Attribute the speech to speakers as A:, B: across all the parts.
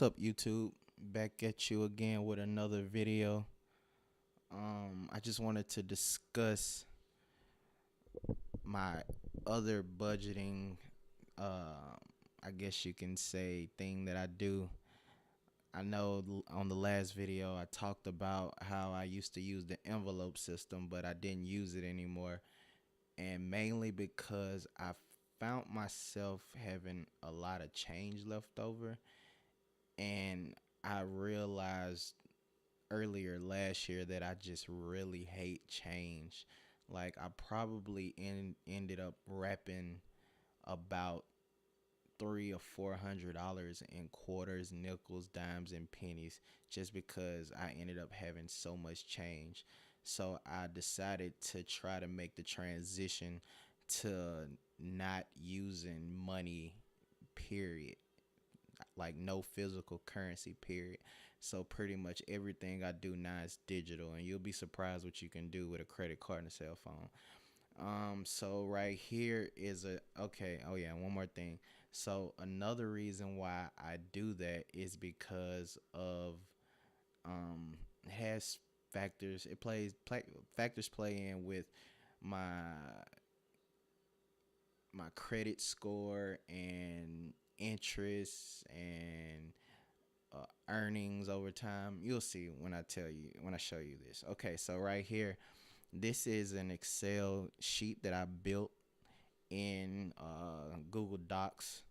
A: up, YouTube? Back at you again with another video. I just wanted to discuss my other budgeting, uh, I guess you can say, thing that I do. I know on the last video I talked about how I used to use the envelope system, but I didn't use it anymore, and mainly because I found myself having a lot of change left over, and I realized earlier last year that I just really hate change. Like I probably ended up wrapping about $300 or $400 in quarters, nickels, dimes, and pennies just because I ended up having so much change. So I decided to try to make the transition to not using money, period, like no physical currency, period. So pretty much everything I do now is digital, and you'll be surprised what you can do with a credit card and a cell phone. So right here is a okay. Oh yeah, one more thing. So another reason why I do that is because of it has factors. Factors play in with my my credit score and interest and earnings over time. You'll see when I show you this. Okay, so right here, this is an Excel sheet that I built in Google Docs,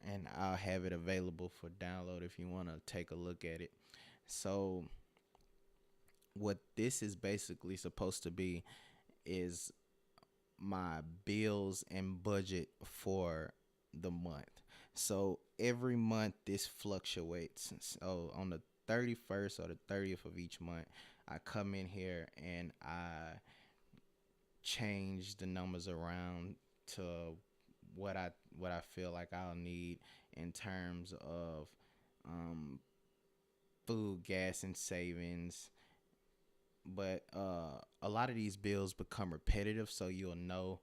A: and I'll have it available for download if you want to take a look at it. So what this is basically supposed to be is my bills and budget for the month. So every month this fluctuates. So on the 31st or the 30th of each month, I come in here and I change the numbers around to what I feel like I'll need in terms of um, food, gas, and savings. But a lot of these bills become repetitive, so you'll know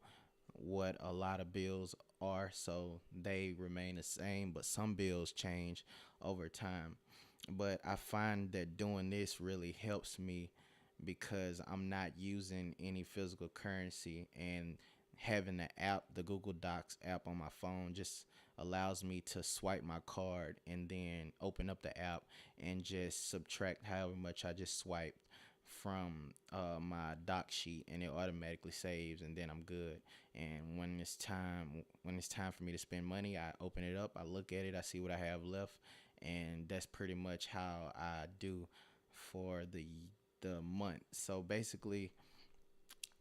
A: what a lot of bills are, so they remain the same, but some bills change over time. But I find that doing this really helps me because I'm not using any physical currency, and having the Google Docs app on my phone just allows me to swipe my card and then open up the app and just subtract however much I just swiped from my doc sheet, and it automatically saves, and then I'm good. And when it's time for me to spend money, I open it up, I look at it, I see what I have left, and that's pretty much how I do for the month. So basically,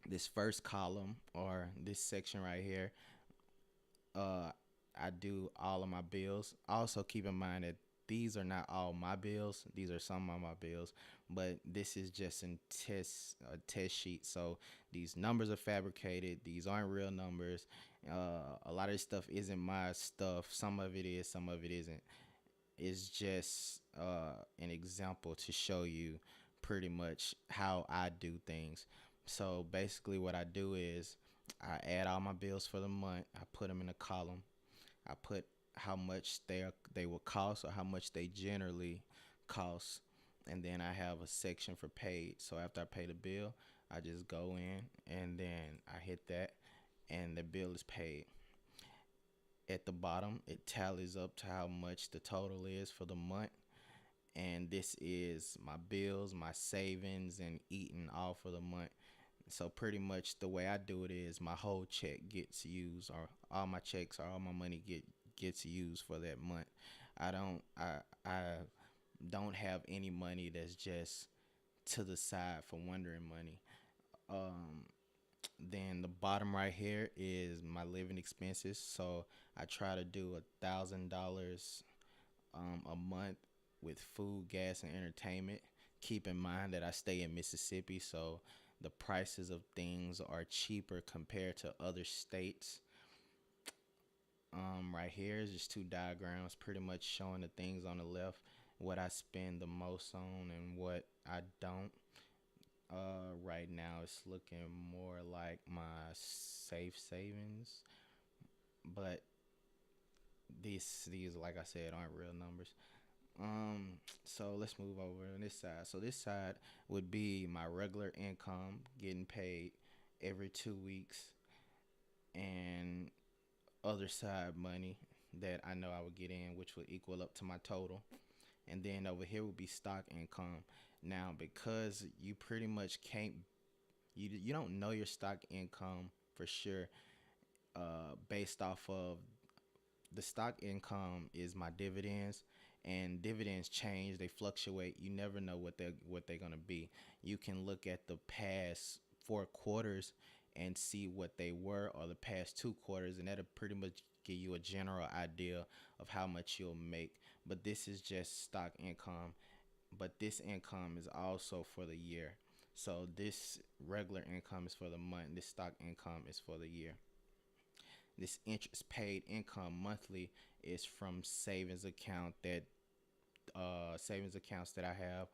A: this first column or this section right here, uh, I do all of my bills. Also, keep in mind that these are not all my bills. These are some of my bills, but this is just a test sheet. So these numbers are fabricated. These aren't real numbers. A lot of this stuff isn't my stuff. Some of it is, some of it isn't. It's just an example to show you pretty much how I do things. So basically, what I do is I add all my bills for the month. I put them in a column. I put how much they will cost or how much they generally cost, and then I have a section for paid. So after I pay the bill, I just go in and then I hit that, and the bill is paid. At the bottom, it tallies up to how much the total is for the month, and this is my bills, my savings, and eating all for the month. So pretty much the way I do it is my whole check gets used, or all my checks or all my money gets used for that month. I don't have any money that's just to the side for wondering money. Um, then the bottom right here is my living expenses. So I try to do $1,000 a month with food, gas, and entertainment. Keep in mind that I stay in Mississippi, so the prices of things are cheaper compared to other states. Right here is just two diagrams pretty much showing the things on the left, what I spend the most on and what I don't. Right now it's looking more like my safe savings, but these like I said aren't real numbers. So let's move over on this side. So this side would be my regular income, getting paid every 2 weeks, and other side money that I know I would get in, which would equal up to my total. And then over here would be stock income. Now, because you pretty much can't, you don't know your stock income for sure, based off of the stock income is my dividends, and dividends change, they fluctuate, you never know what they're going to be. You can look at the past 4 quarters and see what they were, or the past 2 quarters, and that'll pretty much give you a general idea of how much you'll make. But this is just stock income, but this income is also for the year. So this regular income is for the month, this stock income is for the year. This interest paid income monthly is from savings accounts that I have.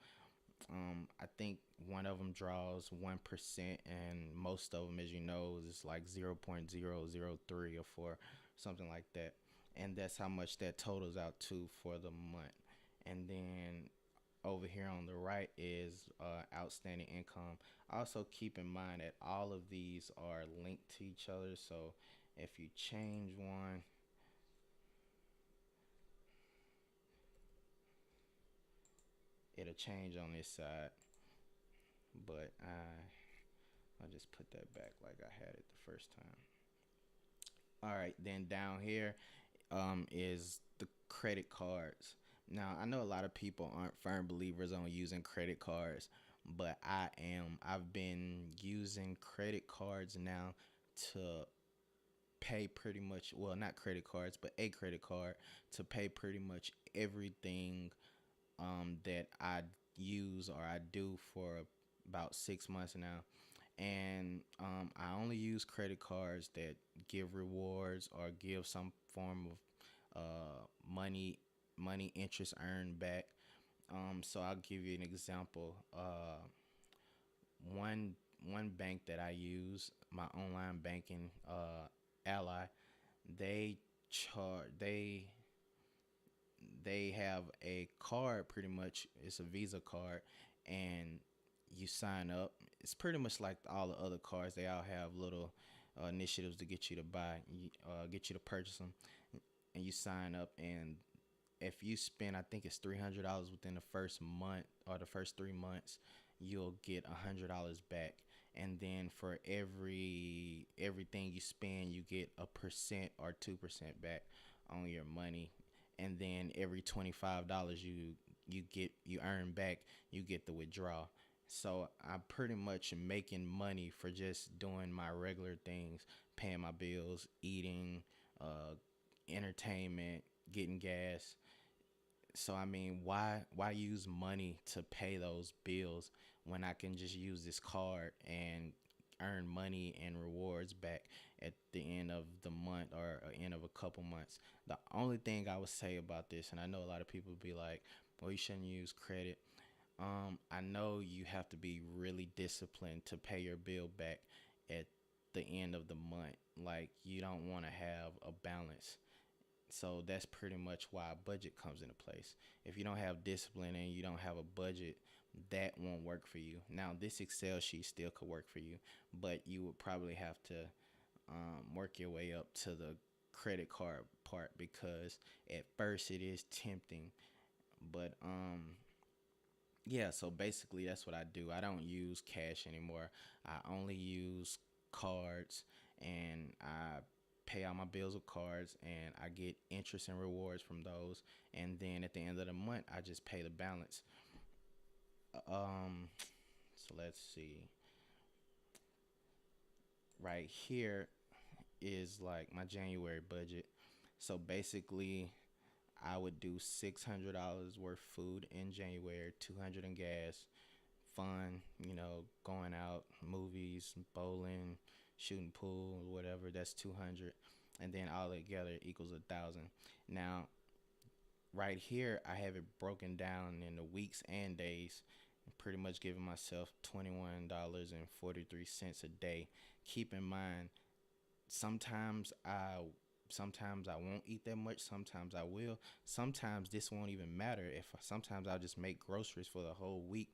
A: I think one of them draws 1%, and most of them, as you know, is like 0.003 or 4, something like that. And that's how much that totals out to for the month. And then over here on the right is outstanding income. Also, keep in mind that all of these are linked to each other. So if you change one, it'll change on this side. But I'll just put that back like I had it the first time. All right, then down here is the credit cards. Now, I know a lot of people aren't firm believers on using credit cards, but I am. I've been using credit cards now to pay pretty much, well, not credit cards, but a credit card to pay pretty much everything that I use or I do for about 6 months now. And I only use credit cards that give rewards or give some form of money interest earned back. So I'll give you an example. One bank that I use, my online banking, Ally, they charge they have a card, pretty much it's a Visa card, and you sign up. It's pretty much like all the other cards. They all have little initiatives to get you to get you to purchase them, and you sign up. And if you spend, I think it's $300 within the first month or the first 3 months, you'll get $100 back. And then for everything you spend, you get a percent or 2% back on your money. And then every $25 you earn back, you get the withdrawal. So I'm pretty much making money for just doing my regular things, paying my bills, eating, uh, entertainment, getting gas. So I mean, why use money to pay those bills when I can just use this card and earn money and rewards back at the end of the month or end of a couple months? The only thing I would say about this, and I know a lot of people be like, "Well, you shouldn't use credit." I know you have to be really disciplined to pay your bill back at the end of the month. Like, you don't want to have a balance. So that's pretty much why a budget comes into place. If you don't have discipline and you don't have a budget, that won't work for you. Now, this Excel sheet still could work for you, but you would probably have to work your way up to the credit card part, because at first it is tempting. But yeah, so basically that's what I do. I don't use cash anymore. I only use cards, and I pay all my bills with cards, and I get interest and rewards from those. And then at the end of the month, I just pay the balance. Um, so let's see. Right here is like my January budget. So basically, I would do $600 worth food in January, 200 in gas, fun, going out, movies, bowling, shooting pool, whatever. That's 200, and then all together equals 1,000. Now, right here, I have it broken down in the weeks and days. Pretty much giving myself $21.43 a day. Keep in mind, sometimes I Sometimes I won't eat that much. Sometimes I will. Sometimes this won't even matter. If sometimes I'll just make groceries for the whole week,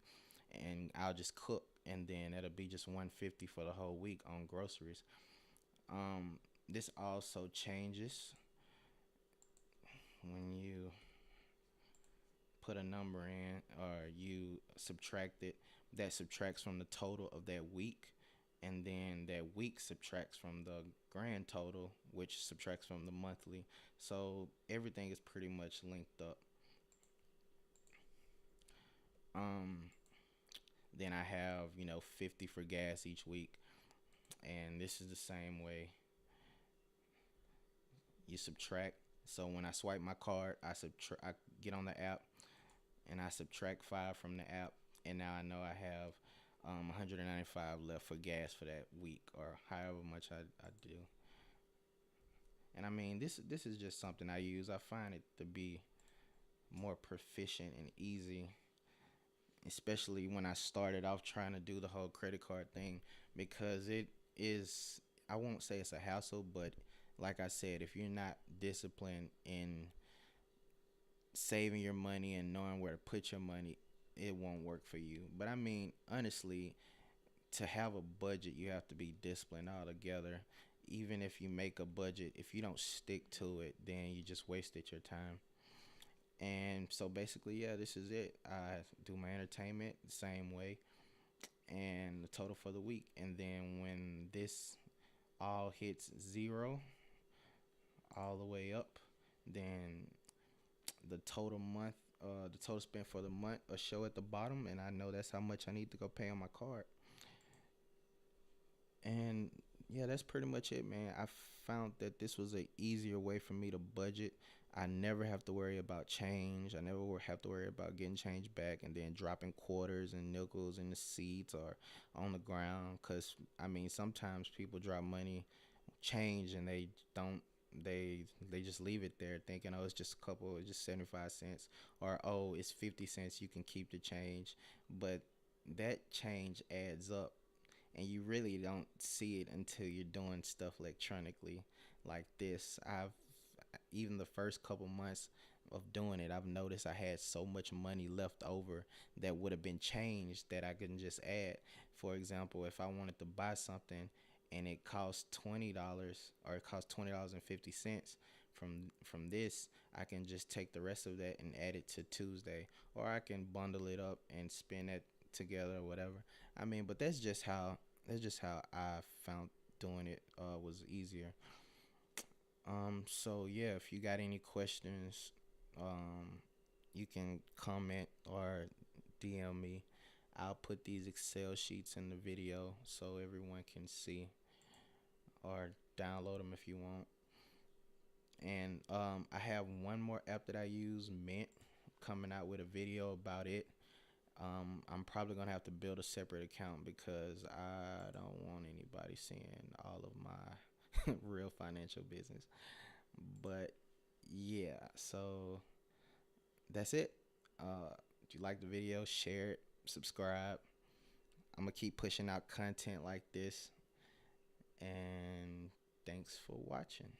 A: and I'll just cook, and then it'll be just 150 for the whole week on groceries. This also changes when you put a number in or you subtract it. That subtracts from the total of that week, and then that week subtracts from the grand total, which subtracts from the monthly. So everything is pretty much linked up. Um, then I have 50 for gas each week, and this is the same way you subtract. So when I swipe my card, I get on the app and I subtract 5 from the app, and now I know I have 195 left for gas for that week or however much I do. And I mean, this is just something I use. I find it to be more proficient and easy, especially when I started off trying to do the whole credit card thing, because it is, I won't say it's a hassle, but like I said, if you're not disciplined in saving your money and knowing where to put your money, it won't work for you. But I mean, honestly, to have a budget, you have to be disciplined altogether. Even if you make a budget, if you don't stick to it, then you just wasted your time. And so basically, yeah, this is it. I do my entertainment the same way, and the total for the week. And then when this all hits zero, all the way up, then the total spent for the month will show at the bottom, and I know that's how much I need to go pay on my card. And yeah, that's pretty much it, man. I found that this was a easier way for me to budget. I never have to worry about change. I never have to worry about getting change back and then dropping quarters and nickels in the seats or on the ground. Cause I mean, sometimes people drop money, change, and don't. They just leave it there, thinking, oh, it's just a couple, it's just 75 cents, or oh, it's 50 cents. You can keep the change, but that change adds up, and you really don't see it until you're doing stuff electronically like this. I've Even the first couple months of doing it, I've noticed I had so much money left over that would have been changed that I couldn't just add. For example, if I wanted to buy something and it costs $20 or it costs $20.50 from this, I can just take the rest of that and add it to Tuesday, or I can bundle it up and spend it together or whatever. I mean, but that's just how I found doing it was easier. So yeah, if you got any questions, um, you can comment or DM me. I'll put these Excel sheets in the video so everyone can see, or download them if you want. And I have one more app that I use, Mint, coming out with a video about it. I'm probably gonna have to build a separate account because I don't want anybody seeing all of my real financial business. But yeah, so that's it. If you like the video, share it, subscribe. I'm gonna keep pushing out content like this, and thanks for watching.